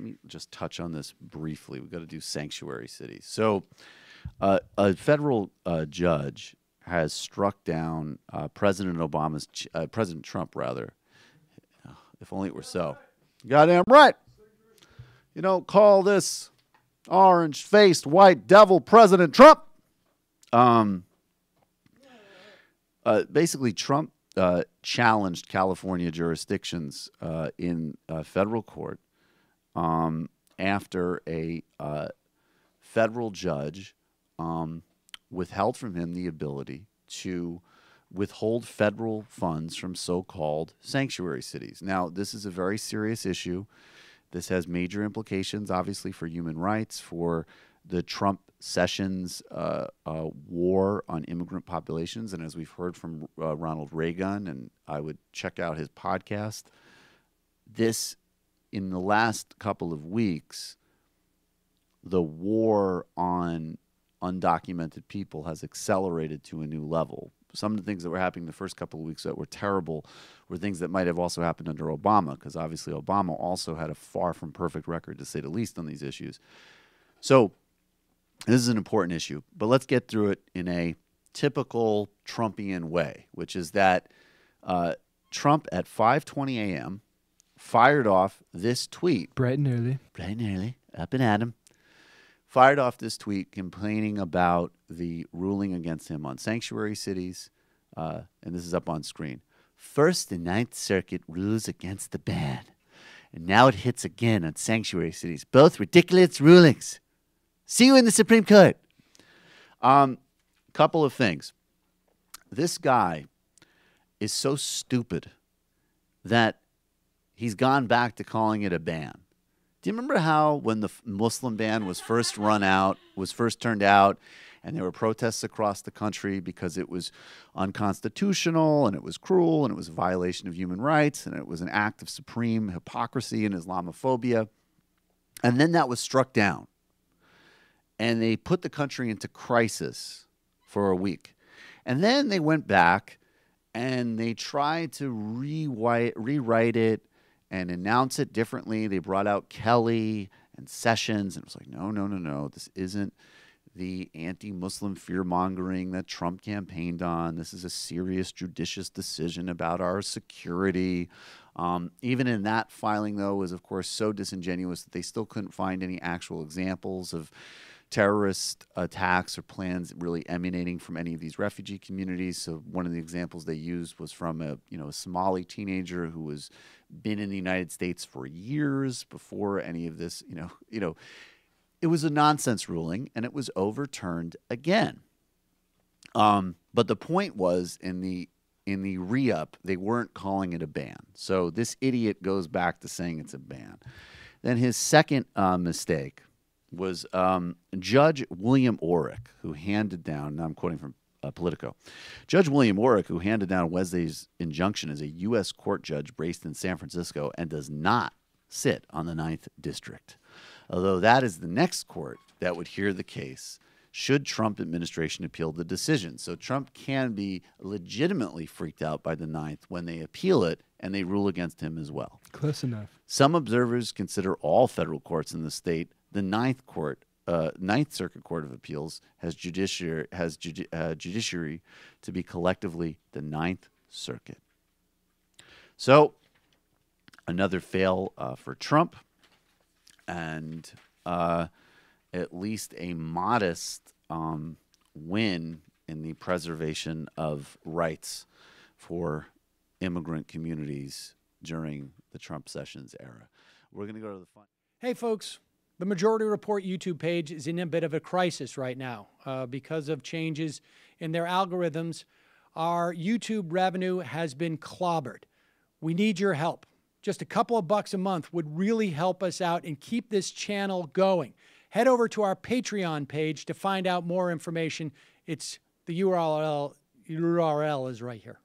let me just touch on this briefly. We've got to do sanctuary cities. So a federal judge has struck down President Trump, rather. If only it were so. Goddamn right. You don't call this orange-faced white devil President Trump. Basically, Trump challenged California jurisdictions in federal court after a federal judge withheld from him the ability to withhold federal funds from so-called sanctuary cities. Now, this is a very serious issue. This has major implications, obviously, for human rights, for the Trump-Sessions war on immigrant populations. And as we've heard from Ronald Reagan, and I would check out his podcast, this, in the last couple of weeks, the war on undocumented people has accelerated to a new level. Some of the things that were happening the first couple of weeks that were terrible were things that might have also happened under Obama, because obviously Obama also had a far from perfect record, to say the least, on these issues. So this is an important issue, but let's get through it in a typical Trumpian way, which is that Trump at 5:20 a.m. fired off this tweet. Bright and early, up and at him. Fired off this tweet complaining about the ruling against him on sanctuary cities, and this is up on screen. First, the Ninth Circuit rules against the ban, and now it hits again on sanctuary cities. Both ridiculous rulings. See you in the Supreme Court. Couple of things. This guy is so stupid that he's gone back to calling it a ban. Do you remember how when the Muslim ban was first turned out, and there were protests across the country because it was unconstitutional and it was cruel and it was a violation of human rights and it was an act of supreme hypocrisy and Islamophobia? And then that was struck down. And they put the country into crisis for a week. And then they went back and they tried to rewrite it and announce it differently. They brought out Kelly and Sessions, and it was like, no, this isn't the anti-Muslim fear-mongering that Trump campaigned on. This is a serious, judicious decision about our security. Even in that filing, though, was, of course, so disingenuous that they still couldn't find any actual examples of terrorist attacks or plans really emanating from any of these refugee communities. So one of the examples they used was from a Somali teenager who was been in the United States for years before any of this. It was a nonsense ruling, and it was overturned again. But the point was, in the re-up, they weren't calling it a ban. So this idiot goes back to saying it's a ban. Then his second mistake was Judge William Orrick, who handed down, now I'm quoting from Politico, Judge William Orrick, who handed down Wednesday's injunction, is a U.S. court judge based in San Francisco and does not sit on the 9th District, although that is the next court that would hear the case should Trump administration appeal the decision. So Trump can be legitimately freaked out by the 9th when they appeal it and they rule against him as well. Close enough. Some observers consider all federal courts in the state the Ninth Circuit Court of Appeals has judiciary to be collectively the Ninth Circuit. So another fail for Trump, and at least a modest win in the preservation of rights for immigrant communities during the Trump Sessions era. We're going to go to the fun. Hey, folks. The Majority Report YouTube page is in a bit of a crisis right now because of changes in their algorithms. Our YouTube revenue has been clobbered. We need your help. Just a couple of bucks a month would really help us out and keep this channel going. Head over to our Patreon page to find out more information. The URL is right here.